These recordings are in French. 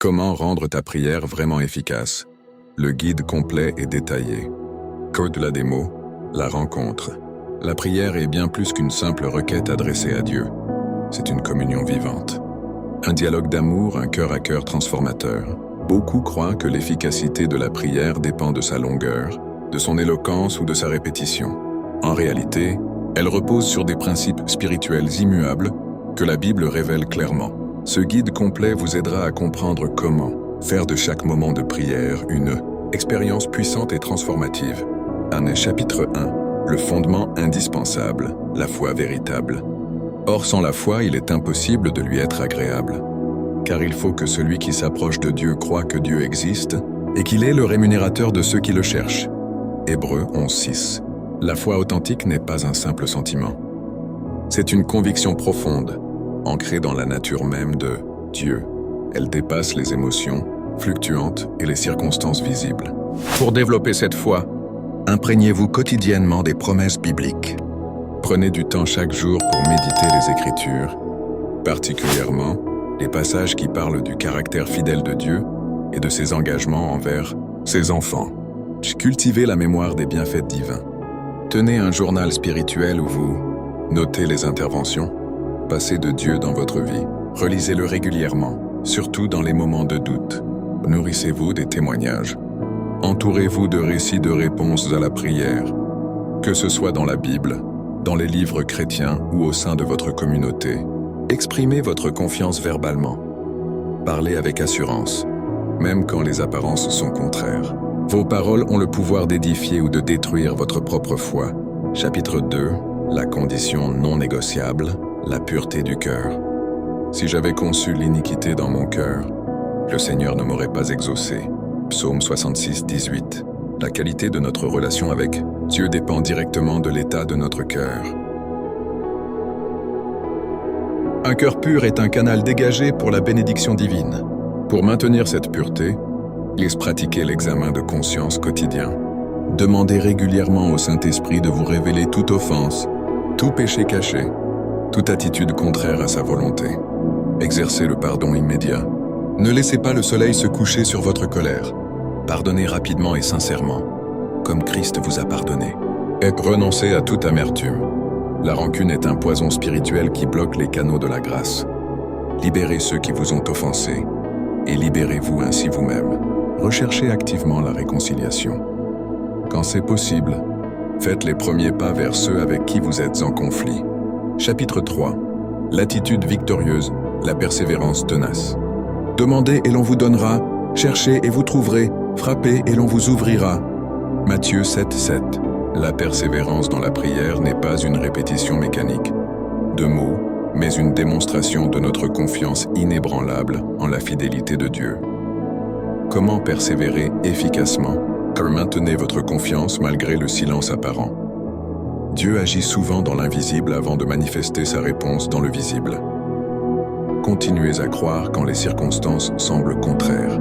Comment rendre ta prière vraiment efficace? Le guide complet et détaillé. Au-delà des mots, la rencontre. La prière est bien plus qu'une simple requête adressée à Dieu. C'est une communion vivante. Un dialogue d'amour, un cœur à cœur transformateur. Beaucoup croient que l'efficacité de la prière dépend de sa longueur, de son éloquence ou de sa répétition. En réalité, elle repose sur des principes spirituels immuables que la Bible révèle clairement. Ce guide complet vous aidera à comprendre comment faire de chaque moment de prière une expérience puissante et transformative. Chapitre 1. Le fondement indispensable, la foi véritable. Or, sans la foi, il est impossible de lui être agréable. Car il faut que celui qui s'approche de Dieu croie que Dieu existe et qu'il est le rémunérateur de ceux qui le cherchent. Hébreux 11:6. La foi authentique n'est pas un simple sentiment. C'est une conviction profonde, ancrée dans la nature même de Dieu. Elle dépasse les émotions fluctuantes et les circonstances visibles. Pour développer cette foi, imprégnez-vous quotidiennement des promesses bibliques. Prenez du temps chaque jour pour méditer les Écritures, particulièrement les passages qui parlent du caractère fidèle de Dieu et de ses engagements envers ses enfants. Cultivez la mémoire des bienfaits divins. Tenez un journal spirituel où vous notez les interventions passées de Dieu dans votre vie. Relisez-le régulièrement, surtout dans les moments de doute. Nourrissez-vous des témoignages. Entourez-vous de récits de réponses à la prière, que ce soit dans la Bible, dans les livres chrétiens ou au sein de votre communauté. Exprimez votre confiance verbalement. Parlez avec assurance, même quand les apparences sont contraires. Vos paroles ont le pouvoir d'édifier ou de détruire votre propre foi. Chapitre 2. La condition non négociable, la pureté du cœur. Si j'avais conçu l'iniquité dans mon cœur, le Seigneur ne m'aurait pas exaucé. Psaume 66, 18. La qualité de notre relation avec Dieu dépend directement de l'état de notre cœur. Un cœur pur est un canal dégagé pour la bénédiction divine. Pour maintenir cette pureté, laissez pratiquer l'examen de conscience quotidien. Demandez régulièrement au Saint-Esprit de vous révéler toute offense, tout péché caché, toute attitude contraire à sa volonté. Exercez le pardon immédiat. Ne laissez pas le soleil se coucher sur votre colère. Pardonnez rapidement et sincèrement, comme Christ vous a pardonné. Et renoncez à toute amertume. La rancune est un poison spirituel qui bloque les canaux de la grâce. Libérez ceux qui vous ont offensés et libérez-vous ainsi vous-même. Recherchez activement la réconciliation. Quand c'est possible, faites les premiers pas vers ceux avec qui vous êtes en conflit. Chapitre 3. L'attitude victorieuse, la persévérance tenace. Demandez et l'on vous donnera, cherchez et vous trouverez, frappez et l'on vous ouvrira. Matthieu 7:7. La persévérance dans la prière n'est pas une répétition mécanique de mots, mais une démonstration de notre confiance inébranlable en la fidélité de Dieu. Comment persévérer efficacement? Maintenez votre confiance malgré le silence apparent. Dieu agit souvent dans l'invisible avant de manifester sa réponse dans le visible. Continuez à croire quand les circonstances semblent contraires.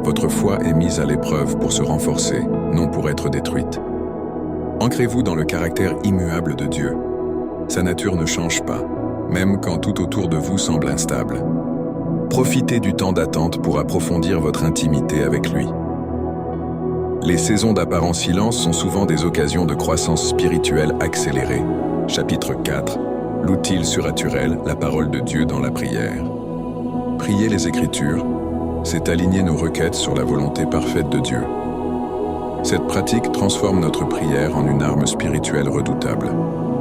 Votre foi est mise à l'épreuve pour se renforcer, non pour être détruite. Ancrez-vous dans le caractère immuable de Dieu. Sa nature ne change pas, même quand tout autour de vous semble instable. Profitez du temps d'attente pour approfondir votre intimité avec lui. Les saisons d'apparent silence sont souvent des occasions de croissance spirituelle accélérée. Chapitre 4. L'outil surnaturel, la parole de Dieu dans la prière. Prier les Écritures, c'est aligner nos requêtes sur la volonté parfaite de Dieu. Cette pratique transforme notre prière en une arme spirituelle redoutable.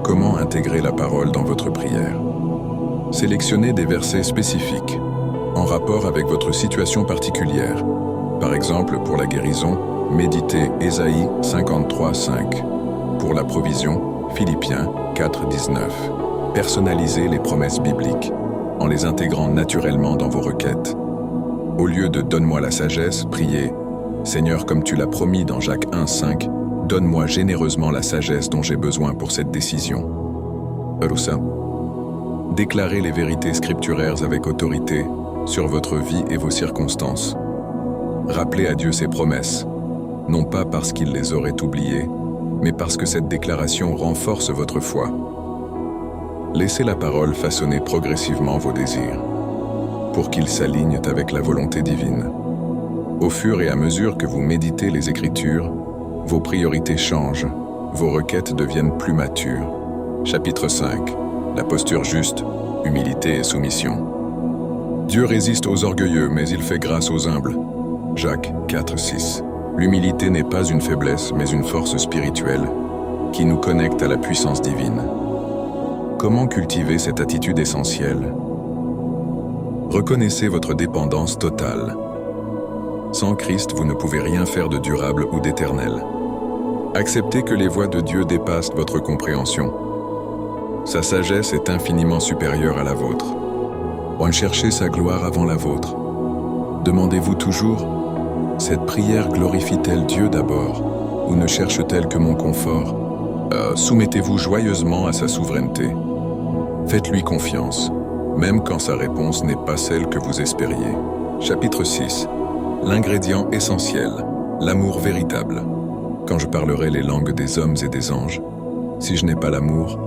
Comment intégrer la parole dans votre prière? Sélectionnez des versets spécifiques, en rapport avec votre situation particulière. Par exemple, pour la guérison, méditez Ésaïe 53:5. Pour la provision, Philippiens 4:19. Personnalisez les promesses bibliques, en les intégrant naturellement dans vos requêtes. Au lieu de « Donne-moi la sagesse », priez « Seigneur, comme tu l'as promis dans Jacques 1:5, donne-moi généreusement la sagesse dont j'ai besoin pour cette décision. » Déclarez les vérités scripturaires avec autorité sur votre vie et vos circonstances. Rappelez à Dieu ses promesses, non pas parce qu'il les aurait oubliées, mais parce que cette déclaration renforce votre foi. Laissez la parole façonner progressivement vos désirs. pour qu'ils s'alignent avec la volonté divine. Au fur et à mesure que vous méditez les Écritures, vos priorités changent, vos requêtes deviennent plus matures. Chapitre 5. La posture juste, humilité et soumission. Dieu résiste aux orgueilleux, mais il fait grâce aux humbles. Jacques 4:6. L'humilité n'est pas une faiblesse, mais une force spirituelle qui nous connecte à la puissance divine. Comment cultiver cette attitude essentielle? Reconnaissez votre dépendance totale. Sans Christ, vous ne pouvez rien faire de durable ou d'éternel. Acceptez que les voies de Dieu dépassent votre compréhension. Sa sagesse est infiniment supérieure à la vôtre. Recherchez sa gloire avant la vôtre. Demandez-vous toujours, cette prière glorifie-t-elle Dieu d'abord, ou ne cherche-t-elle que mon confort? Soumettez-vous joyeusement à sa souveraineté. Faites-lui confiance, même quand sa réponse n'est pas celle que vous espériez. Chapitre 6. L'ingrédient essentiel, l'amour véritable. Quand je parlerai les langues des hommes et des anges, si je n'ai pas l'amour,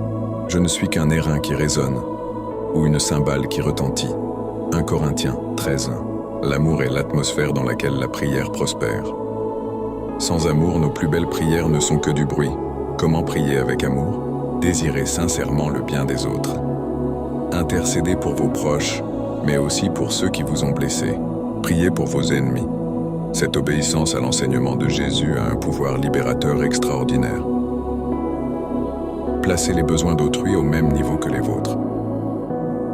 je ne suis qu'un airain qui résonne, ou une cymbale qui retentit. 1 Corinthiens 13:1. L'amour est l'atmosphère dans laquelle la prière prospère. Sans amour, nos plus belles prières ne sont que du bruit. Comment prier avec amour? Désirez sincèrement le bien des autres. Intercédez pour vos proches, mais aussi pour ceux qui vous ont blessés. Priez pour vos ennemis. Cette obéissance à l'enseignement de Jésus a un pouvoir libérateur extraordinaire. Placez les besoins d'autrui au même niveau que les vôtres.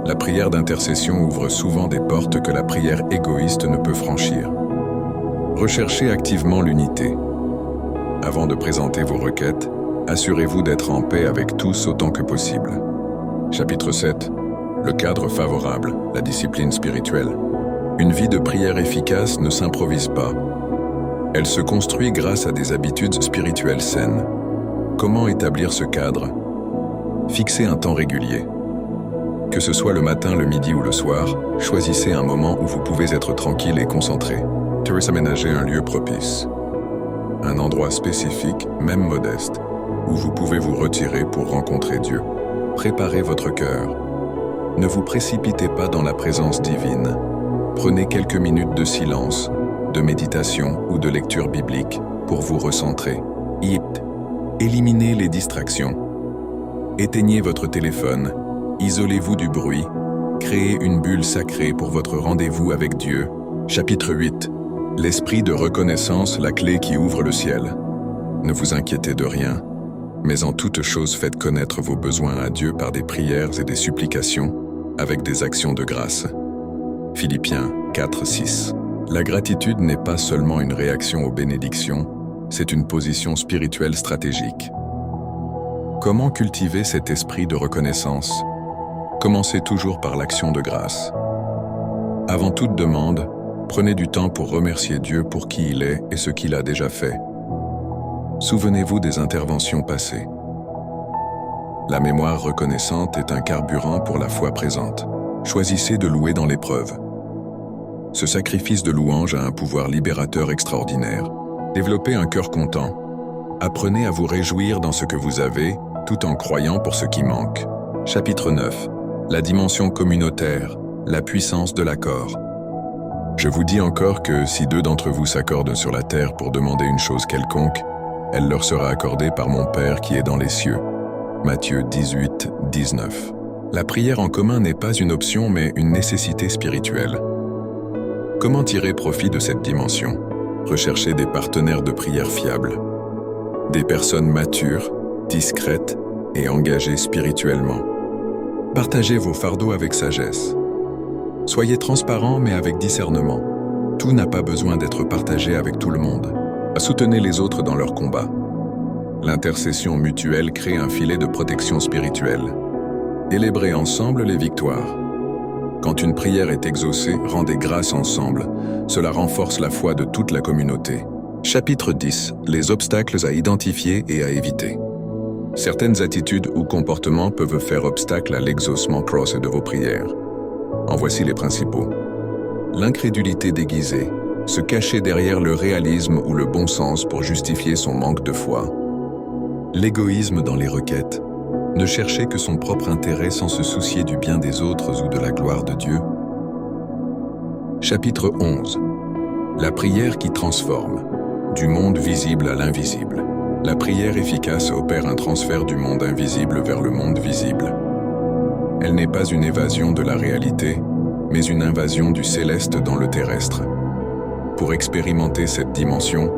La prière d'intercession ouvre souvent des portes que la prière égoïste ne peut franchir. Recherchez activement l'unité. Avant de présenter vos requêtes, assurez-vous d'être en paix avec tous autant que possible. Chapitre 7. Le cadre favorable, la discipline spirituelle. Une vie de prière efficace ne s'improvise pas. Elle se construit grâce à des habitudes spirituelles saines. Comment établir ce cadre? Fixez un temps régulier. Que ce soit le matin, le midi ou le soir, choisissez un moment où vous pouvez être tranquille et concentré. Aménagez un lieu propice. Un endroit spécifique, même modeste, où vous pouvez vous retirer pour rencontrer Dieu. Préparez votre cœur. Ne vous précipitez pas dans la présence divine. Prenez quelques minutes de silence, de méditation ou de lecture biblique pour vous recentrer. Éliminez les distractions. Éteignez votre téléphone, isolez-vous du bruit, créez une bulle sacrée pour votre rendez-vous avec Dieu. Chapitre 8. L'esprit de reconnaissance, la clé qui ouvre le ciel. Ne vous inquiétez de rien, mais en toute chose faites connaître vos besoins à Dieu par des prières et des supplications, avec des actions de grâce. Philippiens 4:6. La gratitude n'est pas seulement une réaction aux bénédictions, c'est une position spirituelle stratégique. Comment cultiver cet esprit de reconnaissance? Commencez toujours par l'action de grâce. Avant toute demande, prenez du temps pour remercier Dieu pour qui il est et ce qu'il a déjà fait. Souvenez-vous des interventions passées. La mémoire reconnaissante est un carburant pour la foi présente. Choisissez de louer dans l'épreuve. Ce sacrifice de louange a un pouvoir libérateur extraordinaire. Développez un cœur content. Apprenez à vous réjouir dans ce que vous avez, tout en croyant pour ce qui manque. Chapitre 9. La dimension communautaire, la puissance de l'accord. Je vous dis encore que si 2 d'entre vous s'accordent sur la terre pour demander une chose quelconque, elle leur sera accordée par mon Père qui est dans les cieux. Matthieu 18:19. La prière en commun n'est pas une option mais une nécessité spirituelle. Comment tirer profit de cette dimension? Recherchez des partenaires de prière fiables. Des personnes matures, discrètes et engagées spirituellement. Partagez vos fardeaux avec sagesse. Soyez transparents mais avec discernement. Tout n'a pas besoin d'être partagé avec tout le monde. Soutenez les autres dans leur combat. L'intercession mutuelle crée un filet de protection spirituelle. Célébrez ensemble les victoires. Quand une prière est exaucée, rendez grâce ensemble. Cela renforce la foi de toute la communauté. Chapitre 10. Les obstacles à identifier et à éviter. Certaines attitudes ou comportements peuvent faire obstacle à l'exaucement de vos prières. En voici les principaux. L'incrédulité déguisée, se cacher derrière le réalisme ou le bon sens pour justifier son manque de foi. L'égoïsme dans les requêtes, ne chercher que son propre intérêt sans se soucier du bien des autres ou de la gloire de Dieu. Chapitre 11. La prière qui transforme. Du monde visible à l'invisible. La prière efficace opère un transfert du monde invisible vers le monde visible. Elle n'est pas une évasion de la réalité, mais une invasion du céleste dans le terrestre. Pour expérimenter cette dimension,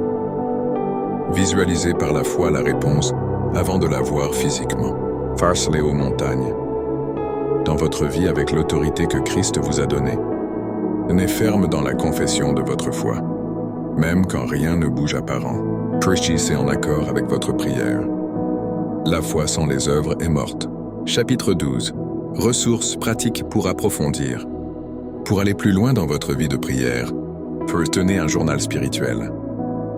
visualisez par la foi la réponse avant de la voir physiquement. Farcez aux montagnes. Dans votre vie avec l'autorité que Christ vous a donnée, tenez ferme dans la confession de votre foi, même quand rien ne bouge apparent. Prêchez en accord avec votre prière. La foi sans les œuvres est morte. Chapitre 12. Ressources pratiques pour approfondir. Pour aller plus loin dans votre vie de prière, tenez un journal spirituel.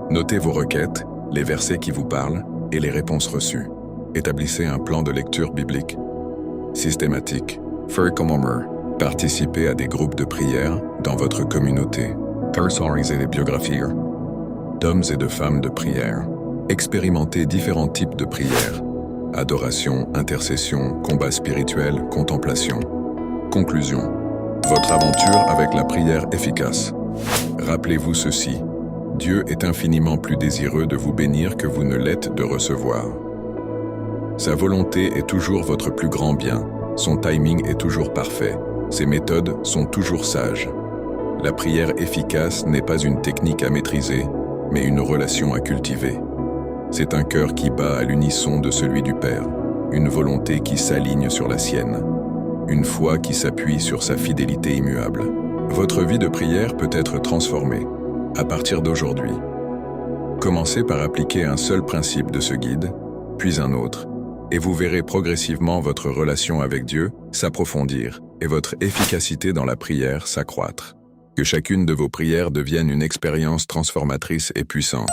Notez vos requêtes, les versets qui vous parlent et les réponses reçues. Établissez un plan de lecture biblique systématique. Participez à des groupes de prière dans votre communauté. Personnalisez les biographies d'hommes et de femmes de prière. Expérimentez différents types de prières. Adoration, intercession, combat spirituel, contemplation. Conclusion. Votre aventure avec la prière efficace. Rappelez-vous ceci. Dieu est infiniment plus désireux de vous bénir que vous ne l'êtes de recevoir. Sa volonté est toujours votre plus grand bien. Son timing est toujours parfait. Ses méthodes sont toujours sages. La prière efficace n'est pas une technique à maîtriser, mais une relation à cultiver. C'est un cœur qui bat à l'unisson de celui du Père, une volonté qui s'aligne sur la sienne, une foi qui s'appuie sur sa fidélité immuable. Votre vie de prière peut être transformée à partir d'aujourd'hui. Commencez par appliquer un seul principe de ce guide, puis un autre, et vous verrez progressivement votre relation avec Dieu s'approfondir et votre efficacité dans la prière s'accroître. Que chacune de vos prières devienne une expérience transformatrice et puissante.